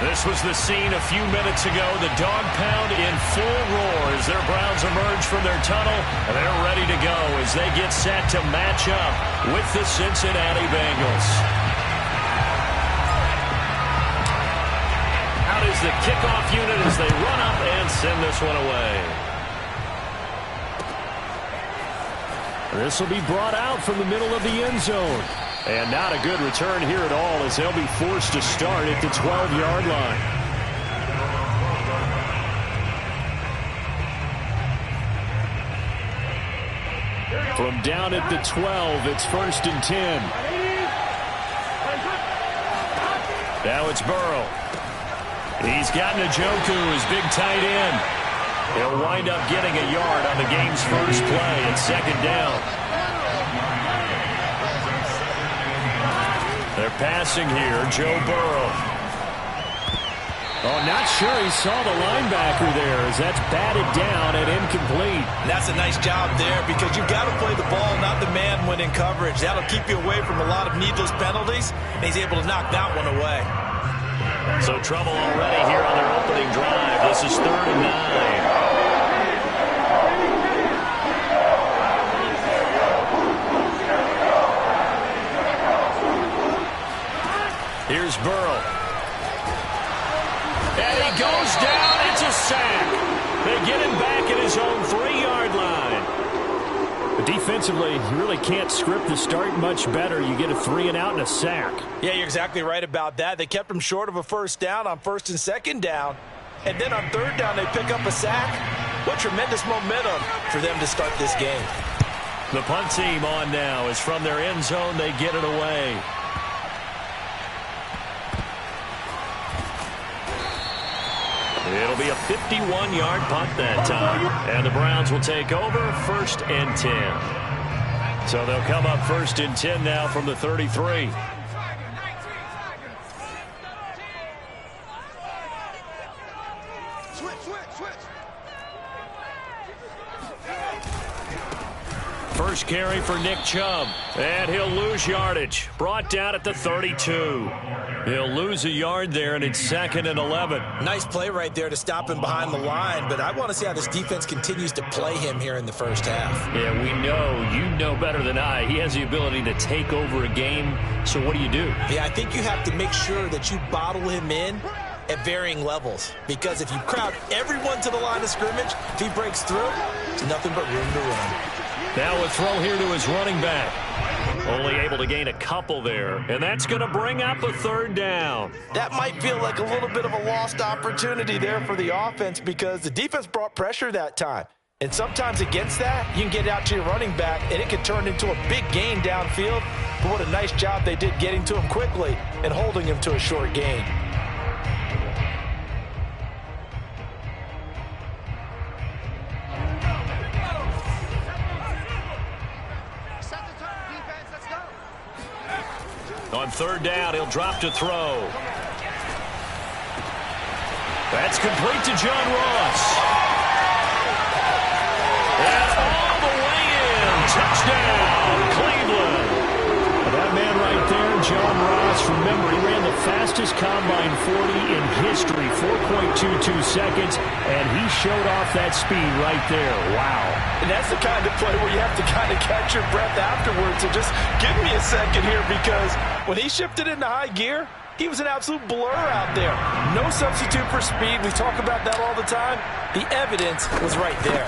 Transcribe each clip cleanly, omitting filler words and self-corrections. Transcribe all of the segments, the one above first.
This was the scene a few minutes ago. The dog pound in full roar as their Browns emerge from their tunnel. And they're ready to go as they get set to match up with the Cincinnati Bengals. Out is the kickoff unit as they run up and send this one away. This will be brought out from the middle of the end zone. And not a good return here at all as they'll be forced to start at the 12-yard line. From down at the 12, it's 1st and 10. Now it's Burrow. He's got Njoku, his big tight end. He'll wind up getting a yard on the game's first play at 2nd down. They're passing here, Joe Burrow. Oh, not sure he saw the linebacker there as that's batted down and incomplete. That's a nice job there because you've got to play the ball, not the man when in coverage. That'll keep you away from a lot of needless penalties, and he's able to knock that one away. So trouble already here on their opening drive. This is 3rd and 9. Here's Burrow. And he goes down. It's a sack. They get him back at his own 3-yard line. But defensively, you really can't script the start much better. You get a 3-and-out and a sack. Yeah, you're exactly right about that. They kept him short of a 1st down on 1st and 2nd down. And then on 3rd down, they pick up a sack. What tremendous momentum for them to start this game. The punt team on now is from their end zone. They get it away. It'll be a 51-yard punt that time. And the Browns will take over 1st and 10. So they'll come up 1st and 10 now from the 33. First carry for Nick Chubb. And he'll lose yardage. Brought down at the 32. He'll lose a yard there, and it's 2nd and 11. Nice play right there to stop him behind the line, but I want to see how this defense continues to play him here in the first half. Yeah, we know. You know better than I. He has the ability to take over a game, so what do? Yeah, I think you have to make sure that you bottle him in at varying levels, because if you crowd everyone to the line of scrimmage, if he breaks through, there's nothing but room to run. Now a throw here to his running back. Only able to gain a couple there, and that's going to bring up a 3rd down. That might feel like a little bit of a lost opportunity there for the offense because the defense brought pressure that time. And sometimes against that, you can get out to your running back, and it can turn into a big gain downfield. But what a nice job they did getting to him quickly and holding him to a short gain. On 3rd down, he'll drop to throw. That's complete to John Ross. And all the way in. Touchdown, Cleveland. That man right there, John Ross, remember, he ran the fastest combine 40 in history, 4.22 seconds, and he showed off that speed right there. Wow. And that's the kind of play where you have to kind of catch your breath afterwards. So just give me a second here because when he shifted into high gear, he was an absolute blur out there. No substitute for speed. We talk about that all the time. The evidence was right there.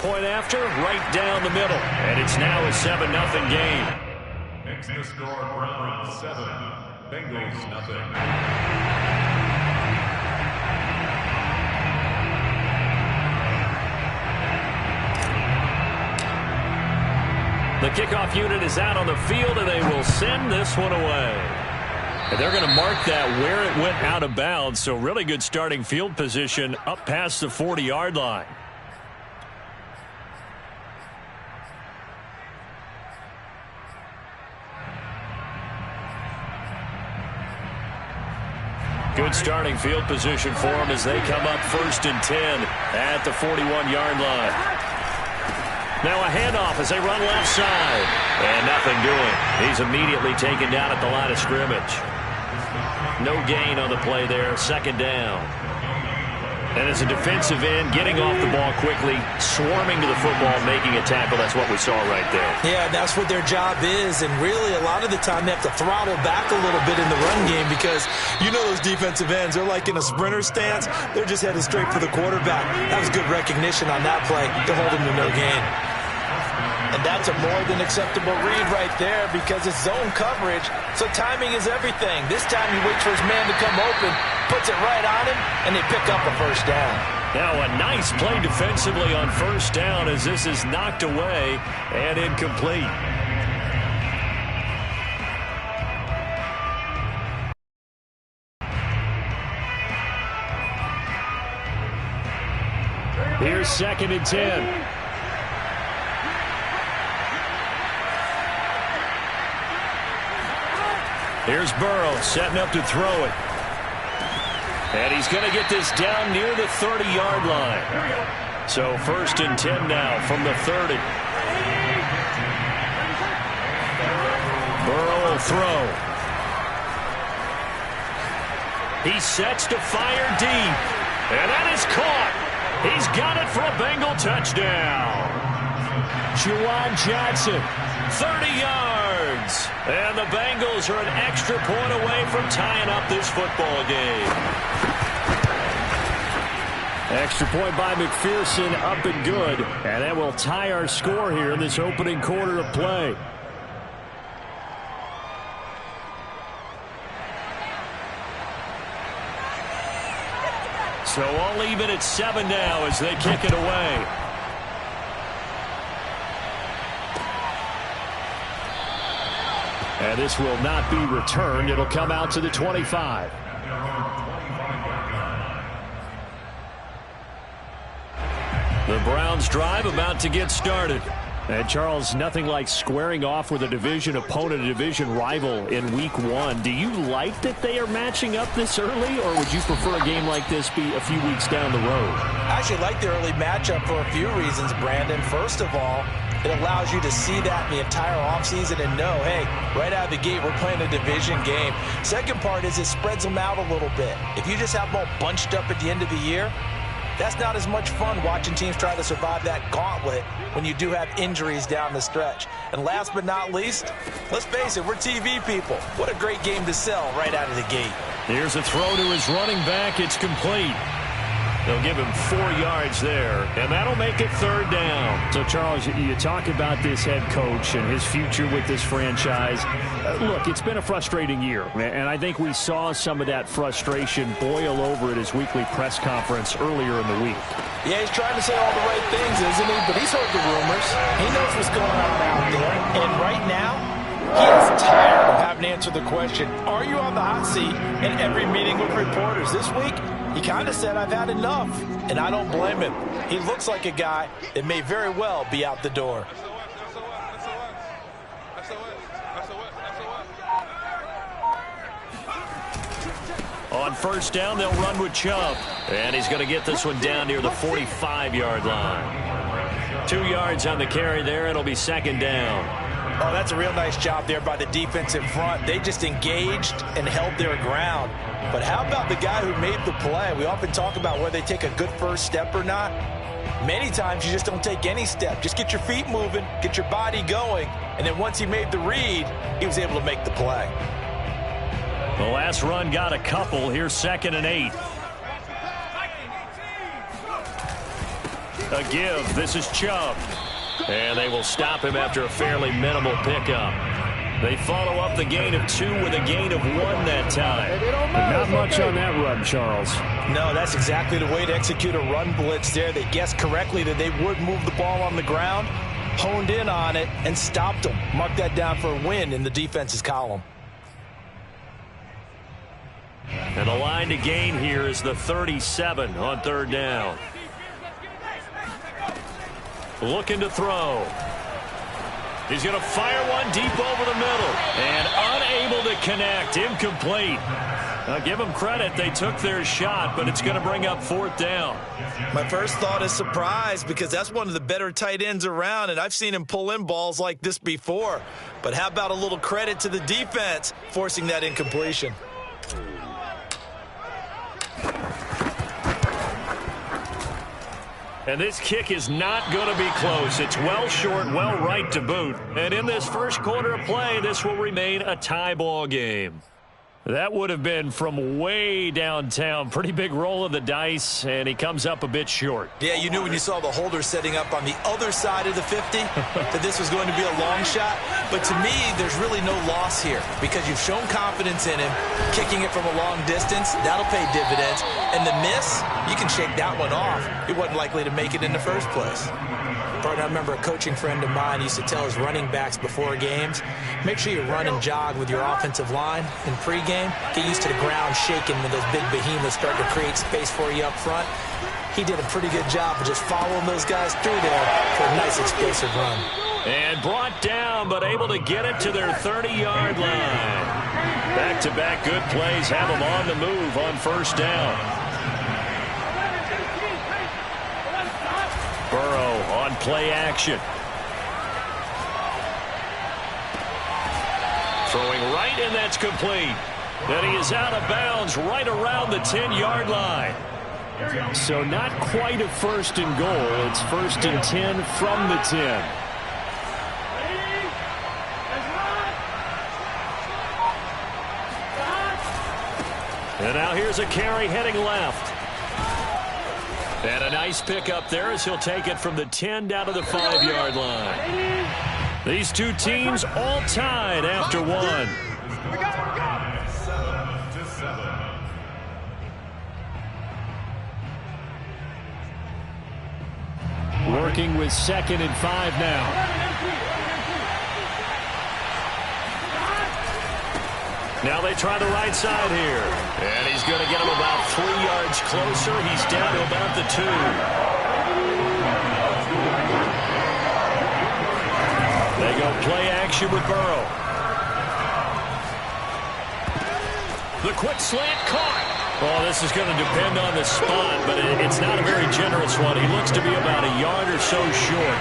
Point after, right down the middle. And it's now a 7-0 game. Next to score, Browns 7, Bengals 0. The kickoff unit is out on the field, and they will send this one away. And they're going to mark that where it went out of bounds, so really good starting field position up past the 40-yard line. Good starting field position for them as they come up 1st and 10 at the 41-yard line. Now a handoff as they run left side. And nothing doing. He's immediately taken down at the line of scrimmage. No gain on the play there. Second down. And as a defensive end, getting off the ball quickly, swarming to the football, making a tackle. That's what we saw right there. Yeah, that's what their job is. And really, a lot of the time, they have to throttle back a little bit in the run game because you know those defensive ends, they're like in a sprinter stance. They're just headed straight for the quarterback. That was good recognition on that play to hold him to no gain. And that's a more than acceptable read right there because it's zone coverage, so timing is everything. This time he waits for his man to come open, puts it right on him, and they pick up a first down. Now a nice play defensively on first down as this is knocked away and incomplete. Here's 2nd and 10. Here's Burrow setting up to throw it. And he's going to get this down near the 30-yard line. So 1st and 10 now from the 30. Burrow will throw. He sets to fire deep. And that is caught. He's got it for a Bengal touchdown. Juwan Johnson. 30 yards. And the Bengals are an extra point away from tying up this football game. Extra point by McPherson, up and good. And that will tie our score here in this opening quarter of play. So all even at 7 now as they kick it away. And this will not be returned. It'll come out to the 25. The Browns drive about to get started. And, Charles, nothing like squaring off with a division opponent, a division rival in Week 1. Do you like that they are matching up this early, or would you prefer a game like this be a few weeks down the road? I actually like the early matchup for a few reasons, Brandon. First of all, it allows you to see that in the entire offseason and know, hey, right out of the gate, we're playing a division game. Second part is it spreads them out a little bit. If you just have them all bunched up at the end of the year, that's not as much fun watching teams try to survive that gauntlet when you do have injuries down the stretch. And last but not least, let's face it, we're TV people. What a great game to sell right out of the gate. Here's a throw to his running back. It's complete. They'll give him 4 yards there, and that'll make it 3rd down. So, Charles, you talk about this head coach and his future with this franchise. Look, it's been a frustrating year, and I think we saw some of that frustration boil over at his weekly press conference earlier in the week. Yeah, he's trying to say all the right things, isn't he? But he's heard the rumors. He knows what's going on out there. And right now, he is tired of having to answer the question, are you on the hot seat in every meeting with reporters? This week, he kind of said, I've had enough, and I don't blame him. He looks like a guy that may very well be out the door. On first down, they'll run with Chubb. And he's going to get this one down near the 45-yard line. 2 yards on the carry there. It'll be 2nd down. Oh, that's a real nice job there by the defense in front. They just engaged and held their ground. But how about the guy who made the play? We often talk about whether they take a good first step or not. Many times you just don't take any step. Just get your feet moving, get your body going, and then once he made the read, he was able to make the play. The last run got a couple. Here's 2nd and 8. A give. This is Chubb. And they will stop him after a fairly minimal pickup. They follow up the gain of 2 with a gain of 1 that time. Not much on that run, Charles. No, that's exactly the way to execute a run blitz there. They guessed correctly that they would move the ball on the ground, honed in on it, and stopped them. Mark that down for a win in the defense's column. And the line to gain here is the 37 on 3rd down. Looking to throw. He's going to fire one deep over the middle. And unable to connect. Incomplete. Now give them credit. They took their shot, but it's going to bring up 4th down. My first thought is surprise because that's one of the better tight ends around, and I've seen him pull in balls like this before. But how about a little credit to the defense forcing that incompletion? And this kick is not going to be close. It's well short, well right to boot. And in this first quarter of play, this will remain a tie ball game. That would have been from way downtown. Pretty big roll of the dice, and he comes up a bit short. Yeah, you knew when you saw the holder setting up on the other side of the 50 that this was going to be a long shot. But to me, there's really no loss here because you've shown confidence in him. Kicking it from a long distance, that'll pay dividends. And the miss, you can shake that one off. He wasn't likely to make it in the first place. Partner, I remember a coaching friend of mine used to tell his running backs before games, make sure you run and jog with your offensive line in pregame. Get used to the ground shaking when those big behemoths start to create space for you up front. He did a pretty good job of just following those guys through there for a nice explosive run. And brought down, but able to get it to their 30-yard line. Back-to-back good plays have them on the move on first down. Burrow on play action. Throwing right, and that's complete. And he is out of bounds right around the 10-yard line. So not quite a first and goal. It's first and 10 from the 10. And now here's a carry heading left. And a nice pickup there as he'll take it from the 10 down to the 5-yard line. These two teams all tied after one. 7-7. Working with 2nd and 5 now. Now they try the right side here. And he's going to get him about 3 yards closer. He's down to about the 2. They go play action with Burrow. The quick slant caught. Well, this is going to depend on the spot, but it's not a very generous one. He looks to be about a yard or so short.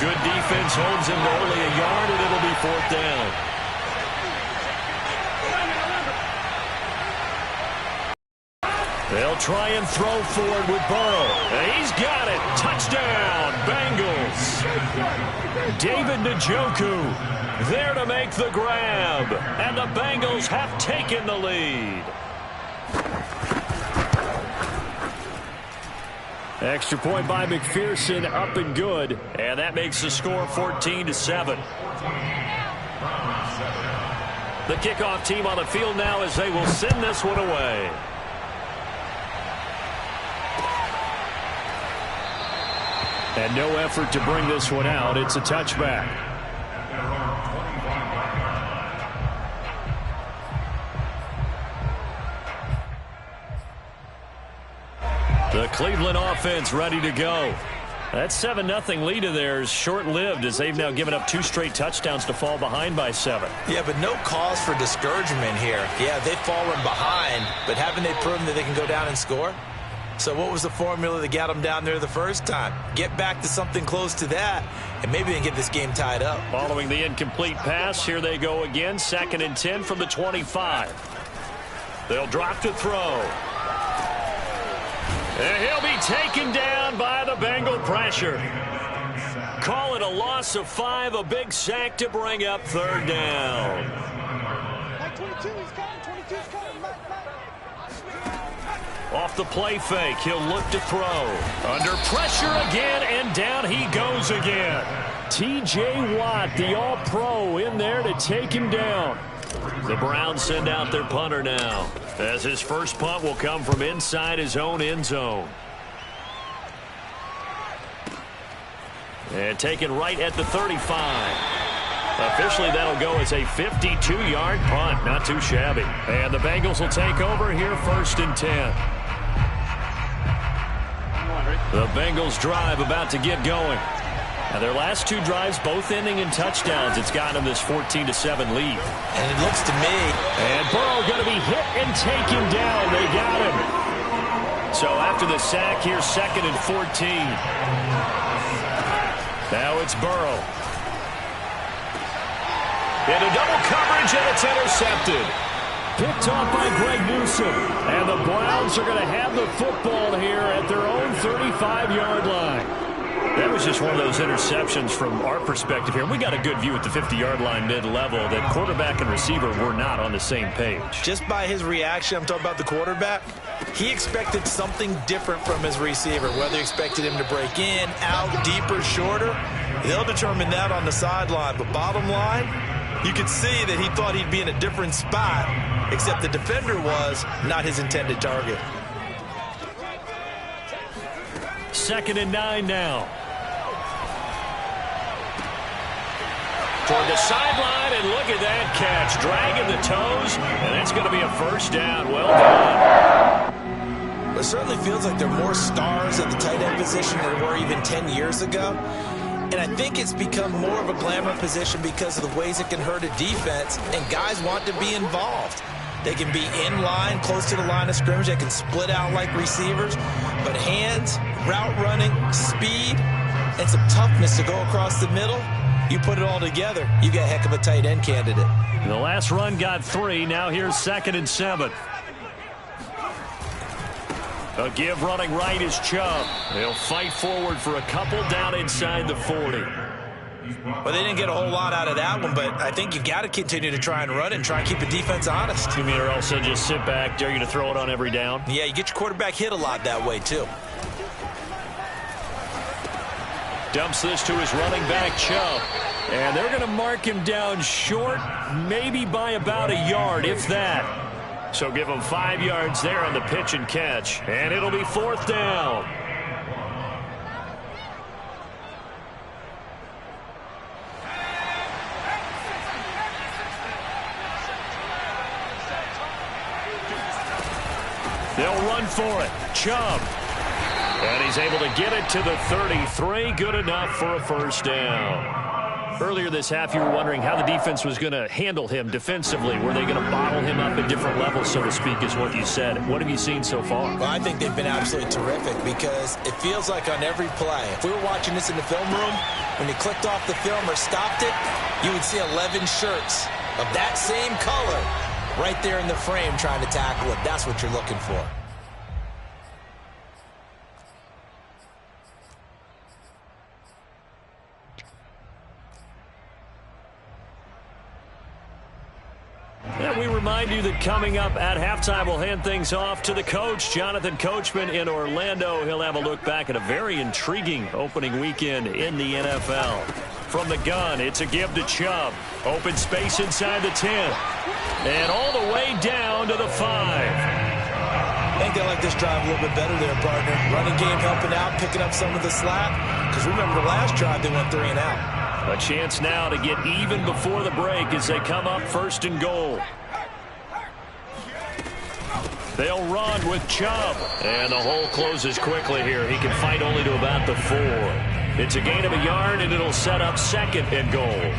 Good defense holds him to only a yard, and it'll be 4th down. They'll try and throw forward with Burrow. And he's got it. Touchdown, Bengals. David Njoku there to make the grab. And the Bengals have taken the lead. Extra point by McPherson, up and good. And that makes the score 14-7. The kickoff team on the field now as they will send this one away. And no effort to bring this one out. It's a touchback. The Cleveland offense ready to go. That 7-0 lead of theirs short-lived as they've now given up 2 straight touchdowns to fall behind by 7. Yeah, but no cause for discouragement here. Yeah, they've fallen behind, but haven't they proven that they can go down and score? So what was the formula that got them down there the first time? Get back to something close to that, and maybe they can get this game tied up. Following the incomplete pass, here they go again. 2nd and 10 from the 25. They'll drop to throw. And he'll be taken down by the Bengal pressure. Call it a loss of 5, a big sack to bring up 3rd down. 22, he's coming, 22's coming. Off the play fake, he'll look to throw. Under pressure again, and down he goes again. T.J. Watt, the All-Pro, in there to take him down. The Browns send out their punter now, as his first punt will come from inside his own end zone. And taken right at the 35. Officially, that'll go as a 52-yard punt. Not too shabby. And the Bengals will take over here 1st and 10. The Bengals drive about to get going. Now their last 2 drives both ending in touchdowns. It's gotten them this 14-7 lead. And it looks to me. And Burrow going to be hit and taken down. They got him. So after the sack, here's 2nd and 14. Now it's Burrow. Into double coverage, and it's intercepted. Picked off by Greg Newsome. And the Browns are going to have the football here at their own 35-yard line. That was just one of those interceptions from our perspective here. We got a good view at the 50-yard line mid-level that quarterback and receiver were not on the same page. Just by his reaction, I'm talking about the quarterback, he expected something different from his receiver, whether he expected him to break in, out, deeper, shorter. They'll determine that on the sideline. But bottom line, you could see that he thought he'd be in a different spot, except the defender was not his intended target. 2nd and 9 now. Toward the sideline, and look at that catch. Dragging the toes, and that's going to be a first down. Well done. It certainly feels like there are more stars at the tight end position than there were even 10 years ago. And I think it's become more of a glamour position because of the ways it can hurt a defense, and guys want to be involved. They can be in line, close to the line of scrimmage. They can split out like receivers. But hands, route running, speed, and some toughness to go across the middle, you put it all together, you got a heck of a tight end candidate. The last run got 3. Now here's 2nd and 7. A give running right is Chubb. They'll fight forward for a couple down inside the 40. Well, they didn't get a whole lot out of that one, but I think you got to continue to try and run it and try and keep the defense honest. You mean or also just sit back, dare you to throw it on every down? Yeah, you get your quarterback hit a lot that way, too. Dumps this to his running back, Chubb. And they're going to mark him down short, maybe by about a yard, if that. So give him 5 yards there on the pitch and catch. And it'll be 4th down. They'll run for it. Chubb. And he's able to get it to the 33. Good enough for a first down. Earlier this half, you were wondering how the defense was going to handle him defensively. Were they going to bottle him up at different levels, so to speak, is what you said. What have you seen so far? Well, I think they've been absolutely terrific because it feels like on every play, if we were watching this in the film room, when he clicked off the film or stopped it, you would see 11 shirts of that same color right there in the frame trying to tackle it. That's what you're looking for. And we remind you that coming up at halftime, we'll hand things off to the coach, Jonathan Coachman in Orlando. He'll have a look back at a very intriguing opening weekend in the NFL. From the gun, it's a give to Chubb. Open space inside the 10. And all the way down to the 5. I think they like this drive a little bit better there, partner. Running game helping out, picking up some of the slack. Because remember the last drive, they went 3 and out. A chance now to get even before the break as they come up 1st and goal. They'll run with Chubb. And the hole closes quickly here. He can fight only to about the 4. It's a gain of a yard, and it'll set up 2nd and goal.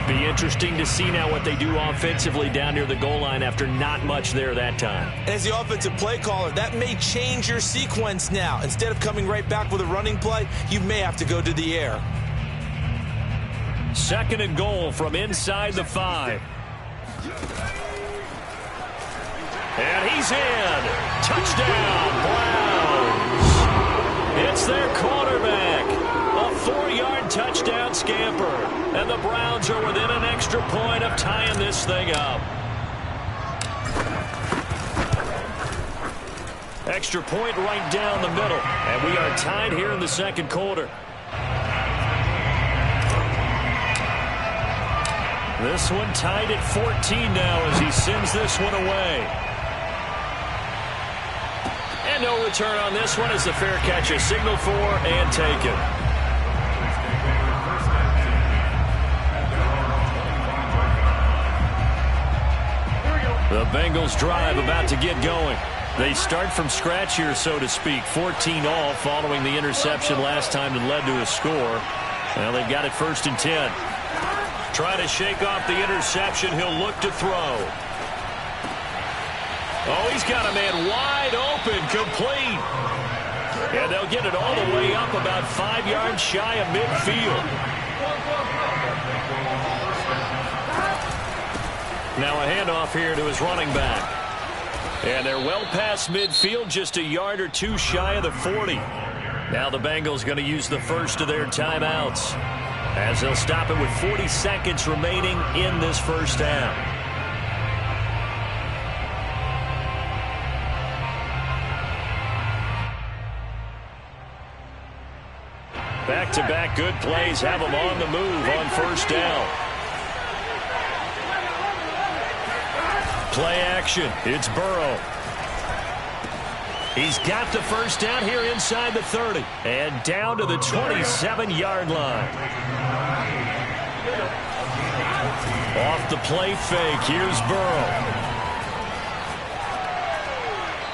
Be interesting to see now what they do offensively down near the goal line after not much there that time. And as the offensive play caller, that may change your sequence now. Instead of coming right back with a running play, you may have to go to the air. 2nd and goal from inside the 5. And he's in. Touchdown, Browns. It's their quarterback. A 4-yard touchdown scamper. And the Browns are within an extra point of tying this thing up. Extra point right down the middle. And we are tied here in the 2nd quarter. This one tied at 14 now as he sends this one away. And no return on this one as the fair catch is signaled for and taken. The Bengals drive about to get going. They start from scratch here, so to speak. 14 all following the interception last time that led to a score. Well, they've got it 1st and 10. Trying to shake off the interception. He'll look to throw. Oh, he's got a man wide open, complete. And they'll get it all the way up about 5 yards shy of midfield. Now a handoff here to his running back. And they're well past midfield, just a yard or two shy of the 40. Now the Bengals going to use the first of their timeouts, as they'll stop it with 40 seconds remaining in this first half. Back-to-back good plays have them on the move on first down. Play action. It's Burrow. He's got the first down here inside the 30. And down to the 27-yard line. Off the play fake. Here's Burrow.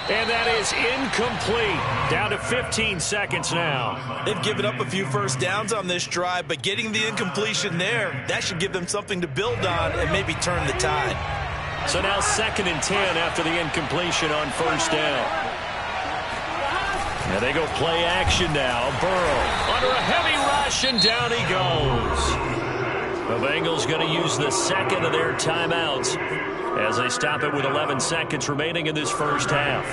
And that is incomplete. Down to 15 seconds now. They've given up a few first downs on this drive, but getting the incompletion there, that should give them something to build on and maybe turn the tide. So now 2nd and 10 after the incompletion on first down. And they go play action now. Burrow under a heavy rush, and down he goes. The Bengals going to use the second of their timeouts as they stop it with 11 seconds remaining in this first half.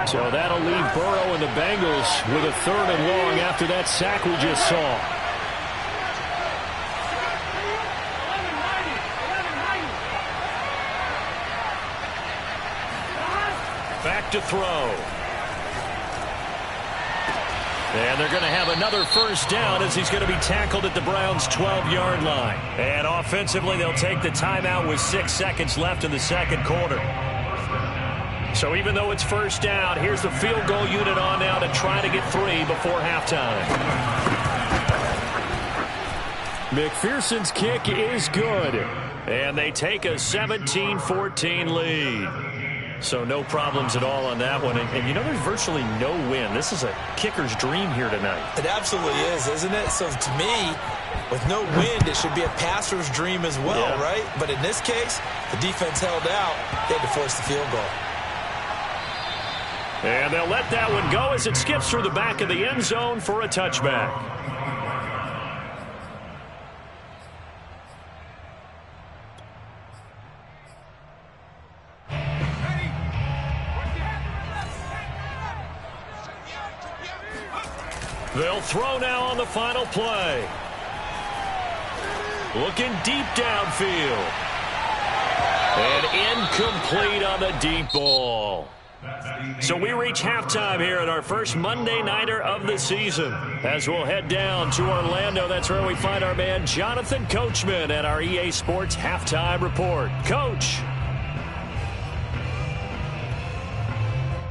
So that'll leave Burrow and the Bengals with a 3rd and long after that sack we just saw. Back to throw. And they're going to have another first down as he's going to be tackled at the Browns' 12-yard line. And offensively, they'll take the timeout with 6 seconds left in the second quarter. So even though it's first down, here's the field goal unit on now to try to get 3 before halftime. McPherson's kick is good. And they take a 17-14 lead. So no problems at all on that one. And you know, there's virtually no wind. This is a kicker's dream here tonight. It absolutely is, isn't it? So to me, with no wind, it should be a passer's dream as well, right? But in this case, the defense held out. They had to force the field goal. And they'll let that one go as it skips through the back of the end zone for a touchback. They'll throw now on the final play. Looking deep downfield. And incomplete on the deep ball. So we reach halftime here at our first Monday Nighter of the season. As we'll head down to Orlando, that's where we find our man Jonathan Coachman at our EA Sports Halftime Report. Coach.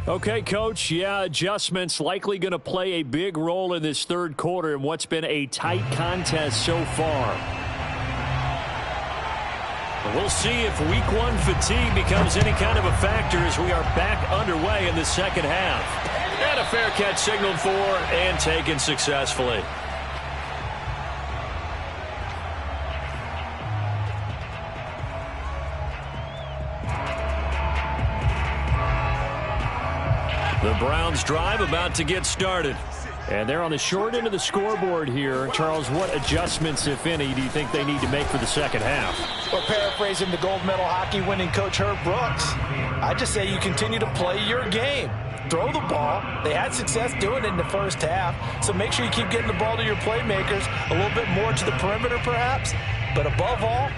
Okay, Coach, adjustments likely going to play a big role in this third quarter in what's been a tight contest so far. We'll see if week 1 fatigue becomes any kind of a factor as we are back underway in the second half. And a fair catch signaled for and taken successfully. The Browns drive about to get started. And they're on the short end of the scoreboard here. Charles, what adjustments, if any, do you think they need to make for the second half? Well, paraphrasing the gold medal hockey winning coach Herb Brooks, I just say you continue to play your game. Throw the ball. They had success doing it in the first half, so make sure you keep getting the ball to your playmakers, a little bit more to the perimeter perhaps, but above all,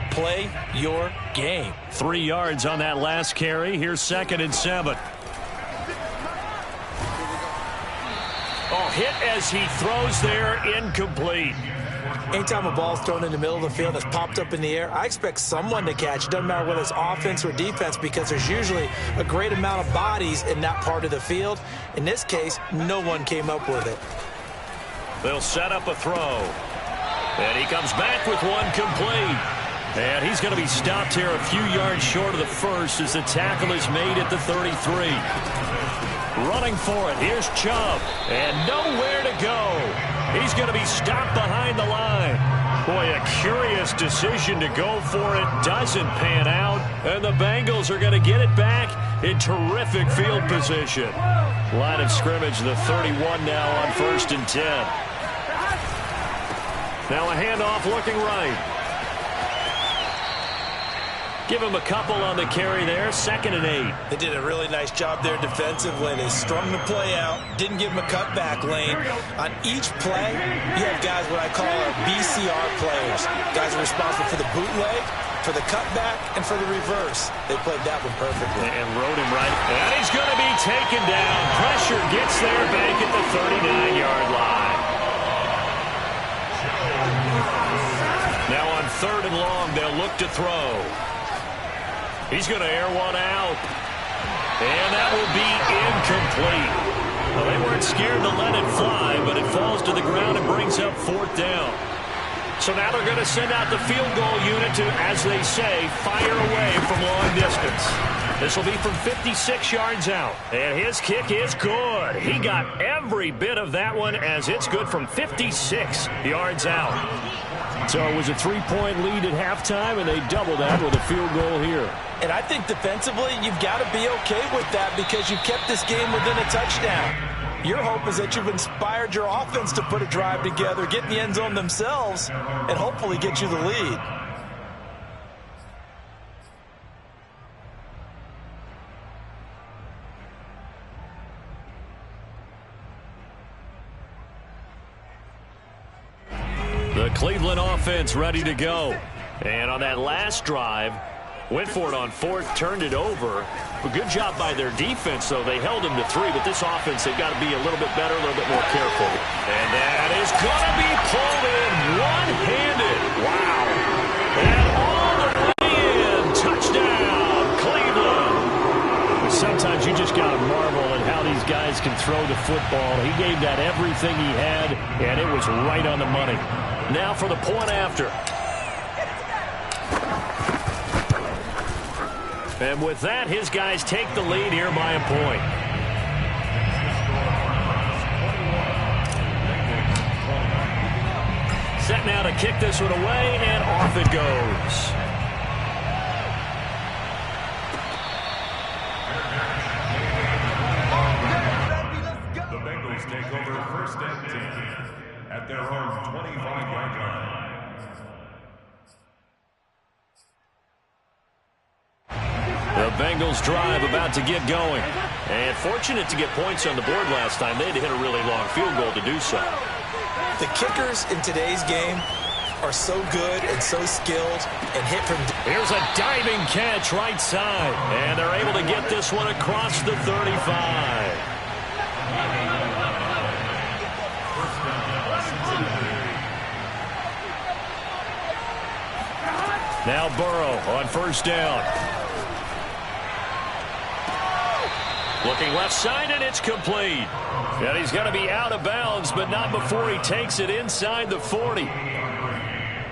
play your game. 3 yards on that last carry. Here's 2nd and 7. Oh, hit as he throws there, incomplete. Anytime a ball's thrown in the middle of the field that's popped up in the air, I expect someone to catch. It doesn't matter whether it's offense or defense because there's usually a great amount of bodies in that part of the field. In this case, no one came up with it. They'll set up a throw. And he comes back with one complete. And he's going to be stopped here a few yards short of the first as the tackle is made at the 33. Running for it. Here's Chubb. And nowhere to go. He's going to be stopped behind the line. Boy, a curious decision to go for it. Doesn't pan out. And the Bengals are going to get it back in terrific field position. Line of scrimmage, the 31 now on 1st and 10. Now a handoff looking right. Give him a couple on the carry there. 2nd and 8. They did a really nice job there defensively. They strung the play out, didn't give him a cutback lane. On each play, you have guys what I call our BCR players. Guys are responsible for the bootleg, for the cutback, and for the reverse. They played that one perfectly. And rode him right. And he's going to be taken down. Pressure gets there back at the 39-yard line. Now on 3rd and long, they'll look to throw. He's going to air one out. And that will be incomplete. Well, they weren't scared to let it fly, but it falls to the ground and brings up 4th down. So now they're going to send out the field goal unit to, as they say, fire away from long distance. This will be from 56 yards out. And his kick is good. He got every bit of that one as it's good from 56 yards out. So it was a 3-point lead at halftime, and they doubled that with a field goal here. And I think defensively, you've got to be okay with that because you've kept this game within a touchdown. Your hope is that you've inspired your offense to put a drive together, get in the end zone themselves, and hopefully get you the lead. The Cleveland offense ready to go. And on that last drive, went for it on 4th, turned it over. A good job by their defense, though. They held him to 3, but this offense, they've got to be a little bit better, a little bit more careful. And that is going to be pulled in one-handed. Wow. And all the way in. Touchdown, Cleveland. Sometimes you just got to marvel at how these guys can throw the football. He gave that everything he had, and it was right on the money. Now for the point after. And with that, his guys take the lead here by a point. Set now to kick this one away, and off it goes. The Bengals take over 1st and 10 at their own 25-yard line. The Bengals drive about to get going. And fortunate to get points on the board last time. They had to hit a really long field goal to do so. The kickers in today's game are so good and so skilled and hit from... Here's a diving catch right side. And they're able to get this one across the 35. Now Burrow on 1st down. Looking left side, and it's complete. And he's going to be out of bounds, but not before he takes it inside the 40.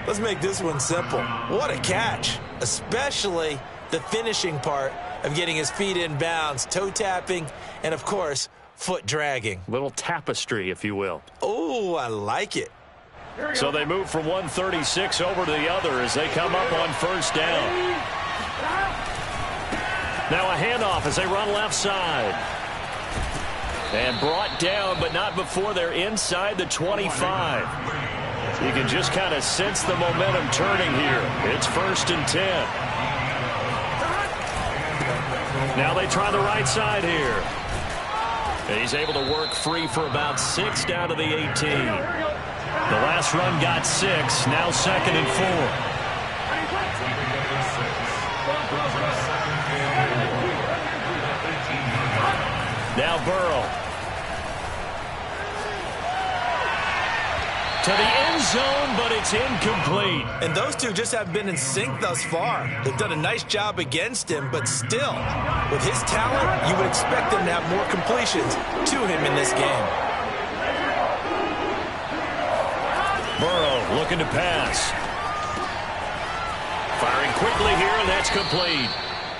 Let's make this one simple. What a catch, especially the finishing part of getting his feet in bounds, toe tapping, and, of course, foot dragging. Little tapestry, if you will. Oh, I like it. So they move from 136 over to the other as they come up on 1st down. Now a handoff as they run left side. And brought down, but not before they're inside the 25. You can just kind of sense the momentum turning here. It's 1st and 10. Now they try the right side here. And he's able to work free for about 6 down to the 18. The last run got 6. Now 2nd and 4. Now Burrow. To the end zone, but it's incomplete. And those two just have been in sync thus far. They've done a nice job against him, but still, with his talent, you would expect them to have more completions to him in this game. Burrow looking to pass. Firing quickly here, and that's complete.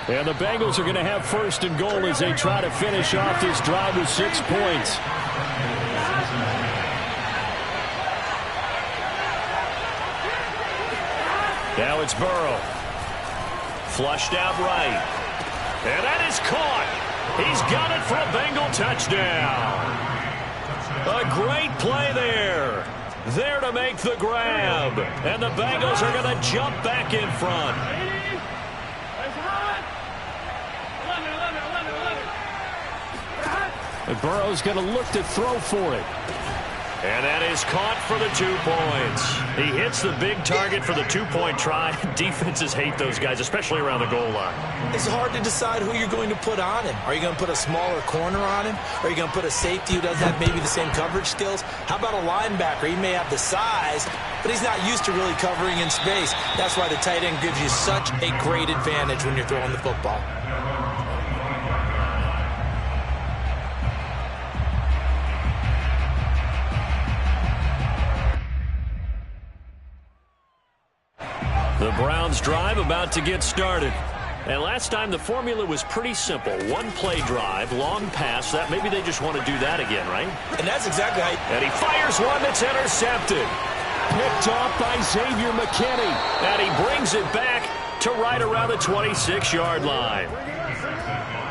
And the Bengals are going to have 1st and goal as they try to finish off this drive with 6 points. Now it's Burrow. Flushed out right. And that is caught. He's got it for a Bengal touchdown. A great play there. There to make the grab. And the Bengals are going to jump back in front. And Burrow's going to look to throw for it. And that is caught for the 2 points. He hits the big target for the 2-point try. Defenses hate those guys, especially around the goal line. It's hard to decide who you're going to put on him. Are you going to put a smaller corner on him? Or are you going to put a safety who doesn't have maybe the same coverage skills? How about a linebacker? He may have the size, but he's not used to really covering in space. That's why the tight end gives you such a great advantage when you're throwing the football. The Browns drive about to get started. And last time the formula was pretty simple. One play drive, long pass. That maybe they just want to do that again, right? And that's exactly how. And he fires one that's intercepted. Picked off by Xavier McKinney. And he brings it back to right around the 26-yard line.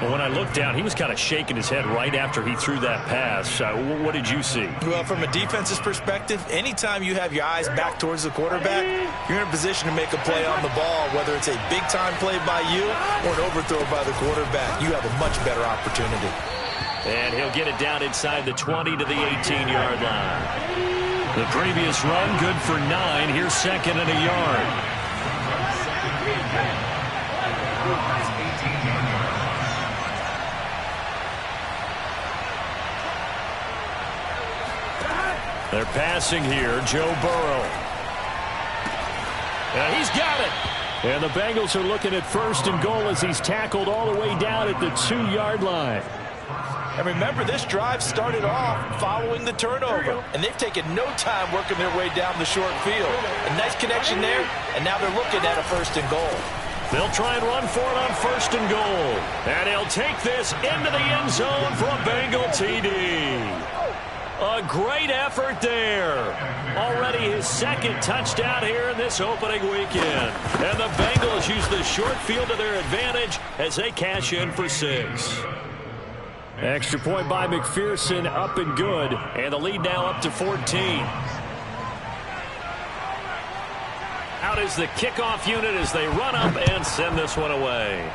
Well, when I looked down, he was kind of shaking his head right after he threw that pass. What did you see? Well, from a defense's perspective, anytime you have your eyes back towards the quarterback, you're in a position to make a play on the ball, whether it's a big-time play by you or an overthrow by the quarterback. You have a much better opportunity. And he'll get it down inside the 20 to the 18-yard line. The previous run, good for 9. Here's second and a yard. They're passing here, Joe Burrow. And he's got it. And the Bengals are looking at first and goal as he's tackled all the way down at the 2-yard line. And remember, this drive started off following the turnover, and they've taken no time working their way down the short field. A nice connection there, and now they're looking at a first and goal. They'll try and run for it on first and goal. And he'll take this into the end zone for a Bengal TD. A great effort there. Already his second touchdown here in this opening weekend. And the Bengals use the short field to their advantage as they cash in for 6. Extra point by McPherson, up and good. And the lead now up to 14. Out is the kickoff unit as they run up and send this one away.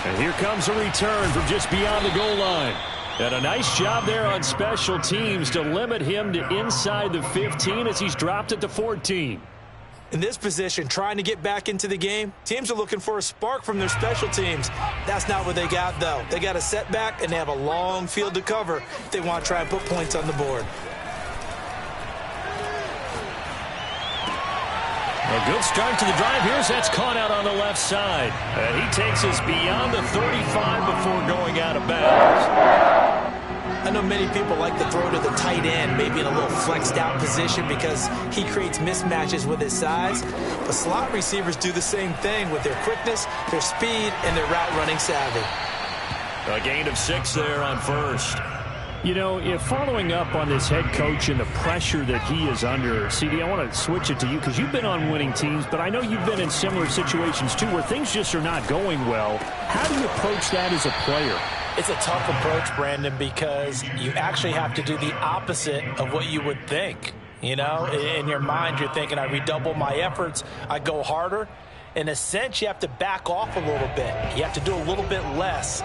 And here comes a return from just beyond the goal line. And a nice job there on special teams to limit him to inside the 15 as he's dropped it to 14. In this position, trying to get back into the game, teams are looking for a spark from their special teams. That's not what they got, though. They got a setback, and they have a long field to cover if they want to try and put points on the board. A good start to the drive. That's caught out on the left side. And he takes us beyond the 35 before going out of bounds. I know many people like to throw to the tight end, maybe in a little flexed out position because he creates mismatches with his size. But slot receivers do the same thing with their quickness, their speed, and their route running savvy. A gain of 6 there on first. You know, if following up on this head coach and the pressure that he is under, CD, I want to switch it to you because you've been on winning teams, but I know you've been in similar situations too where things just are not going well. How do you approach that as a player? It's a tough approach, Brandon, because you actually have to do the opposite of what you would think. You know, in your mind, you're thinking, I redouble my efforts, I go harder. In a sense, you have to back off a little bit. You have to do a little bit less.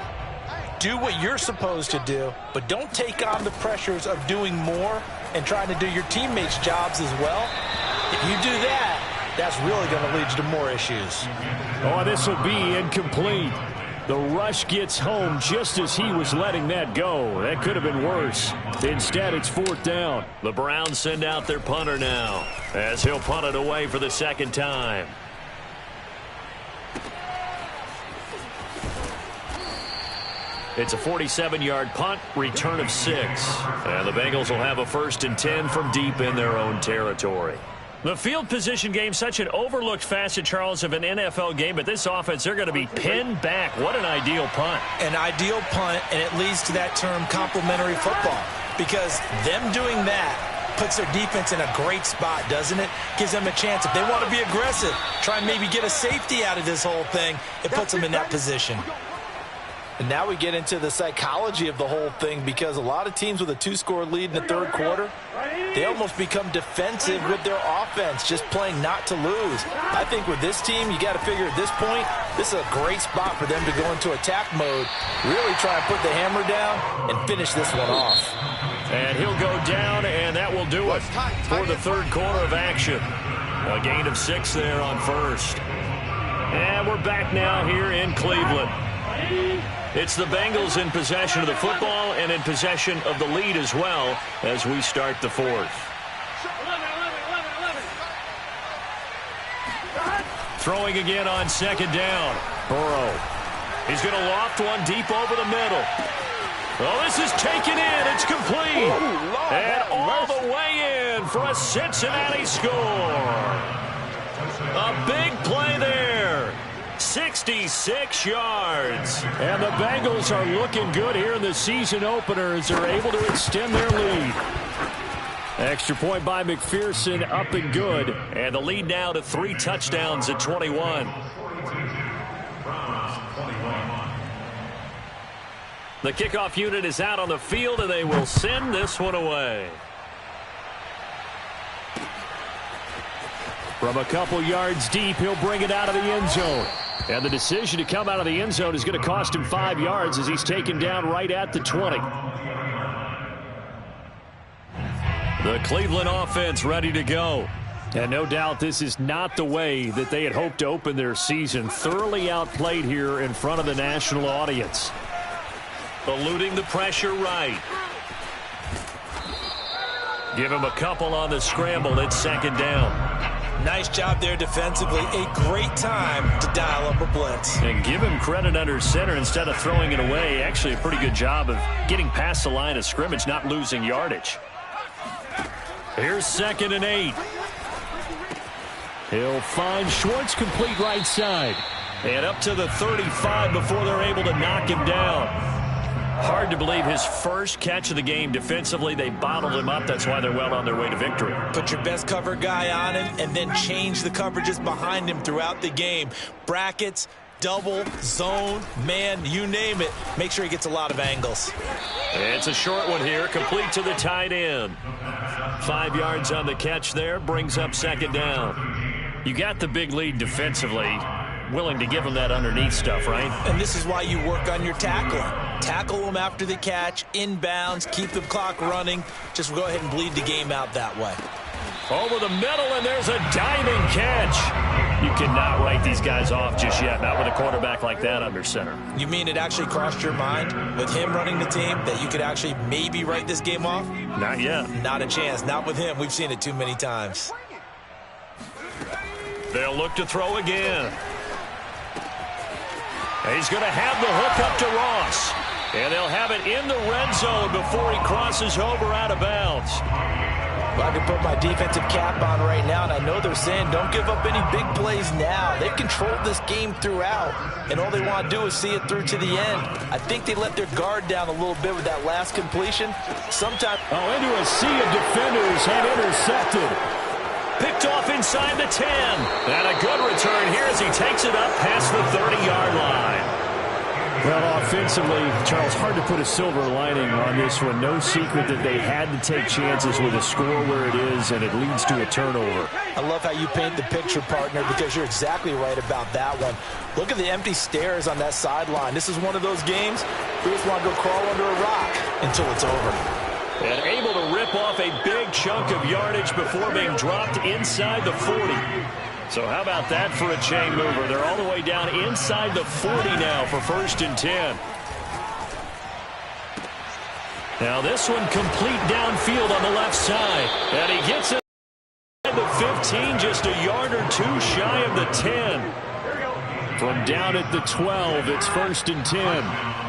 Do what you're supposed to do, but don't take on the pressures of doing more and trying to do your teammates' jobs as well. If you do that, that's really going to lead you to more issues. Oh, this will be incomplete. The rush gets home just as he was letting that go. That could have been worse. Instead, it's 4th down. The Browns send out their punter now as he'll punt it away for the second time. It's a 47-yard punt, return of 6. And the Bengals will have a 1st and 10 from deep in their own territory. The field position game, such an overlooked facet, Charles, of an NFL game, but this offense, they're going to be pinned back. What an ideal punt. An ideal punt, and it leads to that term complementary football, because them doing that puts their defense in a great spot, doesn't it? Gives them a chance. If they want to be aggressive, try and maybe get a safety out of this whole thing, it puts them in that position. And now we get into the psychology of the whole thing, because a lot of teams with a 2-score lead in the third quarter, they almost become defensive with their offense, just playing not to lose. I think with this team, you got to figure at this point, this is a great spot for them to go into attack mode, really try and put the hammer down and finish this one off. And he'll go down, and that will do it for the third quarter of action. A gain of 6 there on first. And we're back now here in Cleveland. It's the Bengals in possession of the football and in possession of the lead as well as we start the fourth. Throwing again on second down. Burrow. He's going to loft one deep over the middle. Oh, this is taken in. It's complete. And all the way in for a Cincinnati score. A big play there. 66 yards. And the Bengals are looking good here in the season opener as they're able to extend their lead. Extra point by McPherson, up and good. And the lead now to 3 touchdowns at 21. The kickoff unit is out on the field, and they will send this one away. From a couple yards deep, he'll bring it out of the end zone. And the decision to come out of the end zone is going to cost him 5 yards as he's taken down right at the 20. The Cleveland offense ready to go. And no doubt this is not the way that they had hoped to open their season. Thoroughly outplayed here in front of the national audience. Eluding the pressure right. Give him a couple on the scramble. It's second down. Nice job there defensively. A great time to dial up a blitz. And give him credit under center instead of throwing it away. Actually a pretty good job of getting past the line of scrimmage, not losing yardage. Here's 2nd and 8. He'll find Schwartz complete right side. And up to the 35 before they're able to knock him down. Hard to believe his first catch of the game defensively. They bottled him up. That's why they're well on their way to victory. Put your best cover guy on him and then change the coverages behind him throughout the game. Brackets, double, zone, man, you name it. Make sure he gets a lot of angles. It's a short one here, complete to the tight end. 5 yards on the catch there, brings up second down. You got the big lead defensively. Willing to give them that underneath stuff, right? And this is why you work on your tackling. Tackle them after the catch, inbounds, keep the clock running. Just go ahead and bleed the game out that way. Over the middle, and there's a diving catch. You cannot write these guys off just yet, not with a quarterback like that under center. You mean it actually crossed your mind with him running the team that you could actually maybe write this game off? Not yet. Not a chance. Not with him. We've seen it too many times. They'll look to throw again. He's going to have the hook up to Ross. And they'll have it in the red zone before he crosses over out of bounds. Well, I can put my defensive cap on right now, and I know they're saying don't give up any big plays now. They've controlled this game throughout, and all they want to do is see it through to the end. I think they let their guard down a little bit with that last completion. Sometimes into a sea of defenders and intercepted. Picked off inside the 10. And a good return here as he takes it up past the 30-yard line. Well, offensively, Charles, hard to put a silver lining on this one. No secret that they had to take chances with a score where it is, and it leads to a turnover. I love how you paint the picture, partner, because you're exactly right about that one. Look at the empty stairs on that sideline. This is one of those games we just want to go crawl under a rock until it's over. And able to rip off a big chunk of yardage before being dropped inside the 40. So how about that for a chain mover? They're all the way down inside the 40 now for 1st and 10. Now this one complete downfield on the left side. And he gets it at the 15, just a yard or two shy of the 10. From down at the 12, it's 1st and 10.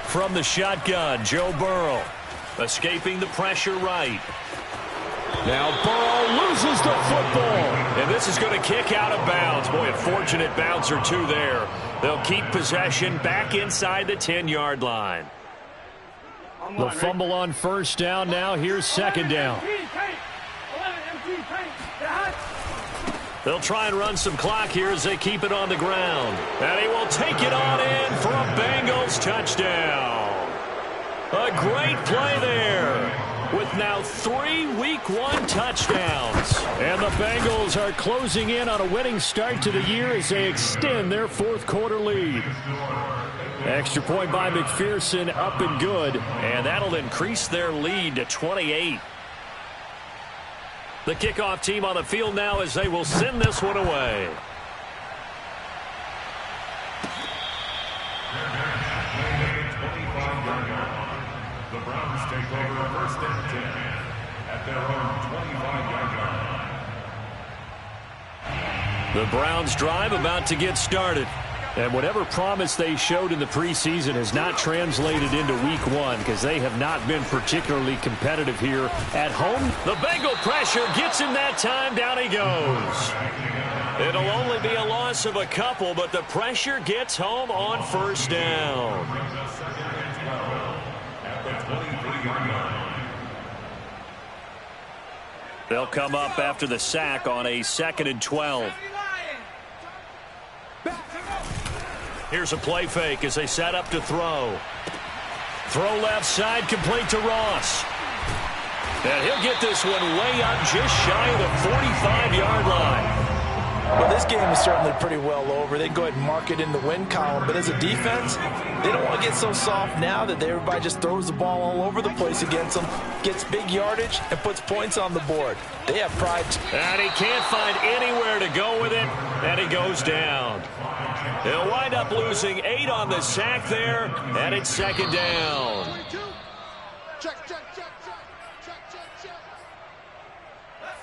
From the shotgun, Joe Burrow escaping the pressure right. Now Burrow loses the football. And this is going to kick out of bounds. Boy, a fortunate bounce or two there. They'll keep possession back inside the 10-yard line. The fumble on 1st down. Now here's 2nd down. They'll try and run some clock here as they keep it on the ground. And he will take it on in for a Bengals touchdown. A great play there with now 3 Week 1 touchdowns. And the Bengals are closing in on a winning start to the year as they extend their fourth quarter lead. Extra point by McPherson, up and good. And that'll increase their lead to 28. The kickoff team on the field now as they will send this one away. The Browns take over first and 10 at their own 25-yard line. The Browns drive about to get started. And whatever promise they showed in the preseason has not translated into Week 1 because they have not been particularly competitive here at home. The Bengal pressure gets him that time. Down he goes. It'll only be a loss of a couple, but the pressure gets home on first down. They'll come up after the sack on a 2nd and 12. Here's a play fake as they set up to throw. Throw left side, complete to Ross. And he'll get this one way up just shy of the 45-yard line. Well, this game is certainly pretty well over. They can go ahead and mark it in the win column. But as a defense, they don't want to get so soft now that everybody just throws the ball all over the place against them, gets big yardage, and puts points on the board. They have pride. And he can't find anywhere to go with it, and he goes down. He'll wind up losing 8 on the sack there, and it's 2nd down.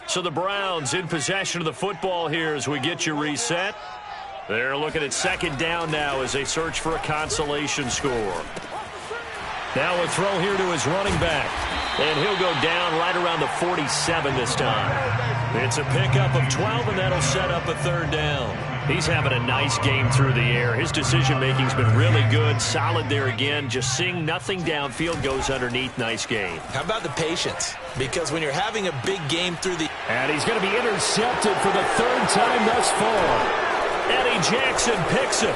So the Browns in possession of the football here as we get you reset. They're looking at 2nd down now as they search for a consolation score. Now a throw here to his running back. And he'll go down right around the 47 this time. It's a pickup of 12, and that'll set up a 3rd down. He's having a nice game through the air. His decision-making's been really good. Solid there again. Just seeing nothing downfield goes underneath. Nice game. How about the patience? Because when you're having a big game through the... And he's going to be intercepted for the 3rd time thus far. Eddie Jackson picks it.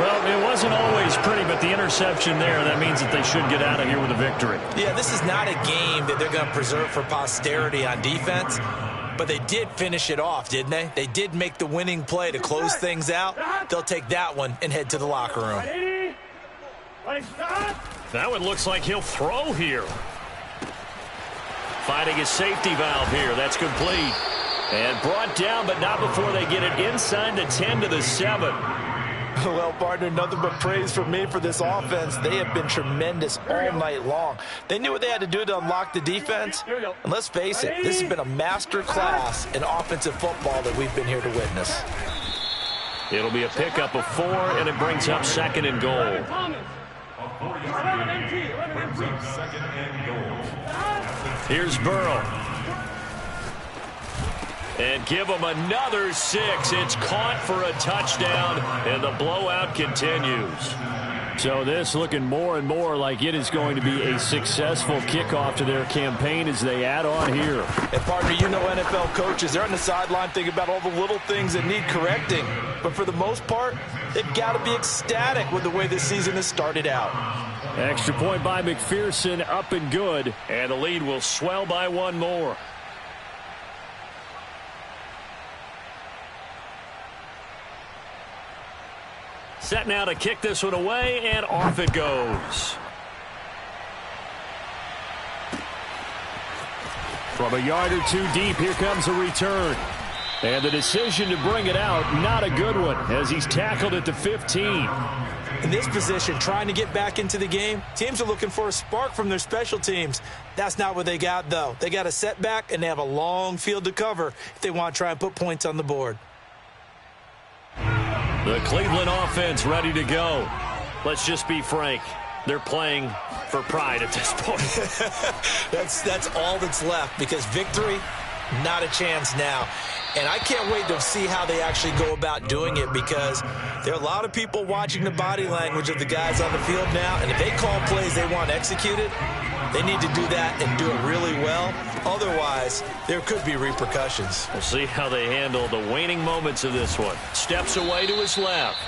Well, it wasn't always pretty, but the interception there, that means that they should get out of here with a victory. Yeah, this is not a game that they're going to preserve for posterity on defense. But they did finish it off, didn't they? They did make the winning play to close things out. They'll take that one and head to the locker room. That one looks like he'll throw here. Finding his safety valve here. That's complete. And brought down, but not before they get it inside the 10 to the 7. Well, partner, nothing but praise from me for this offense. They have been tremendous all night long. They knew what they had to do to unlock the defense. And let's face it, this has been a master class in offensive football that we've been here to witness. It'll be a pickup of 4, and it brings up 2nd and goal. Here's Burrow. And give them another 6. It's caught for a touchdown, and the blowout continues. So this looking more and more like it is going to be a successful kickoff to their campaign as they add on here. And, partner, you know NFL coaches, they're on the sideline thinking about all the little things that need correcting. But for the most part, they've got to be ecstatic with the way this season has started out. Extra point by McPherson, up and good. And the lead will swell by 1 more. Set now to kick this one away, and off it goes. From a yard or 2 deep, here comes a return. And the decision to bring it out, not a good one, as he's tackled at the 15. In this position, trying to get back into the game, teams are looking for a spark from their special teams. That's not what they got, though. They got a setback, and they have a long field to cover if they want to try and put points on the board. The Cleveland offense ready to go. Let's just be frank. They're playing for pride at this point. That's all that's left, because victory, not a chance now. And I can't wait to see how they actually go about doing it, because there are a lot of people watching the body language of the guys on the field now, and if they call plays they want executed, They need to do that and do it really well. Otherwise, there could be repercussions. We'll see how they handle the waning moments of this one. Steps away to his left.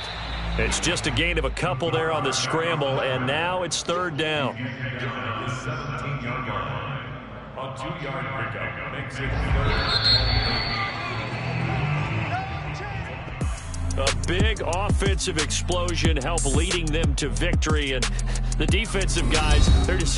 It's just a gain of a couple there on the scramble, and now it's third down. The 17-yard line. A 2-yard pickup makes it third. A big offensive explosion helped leading them to victory, and the defensive guys, they're just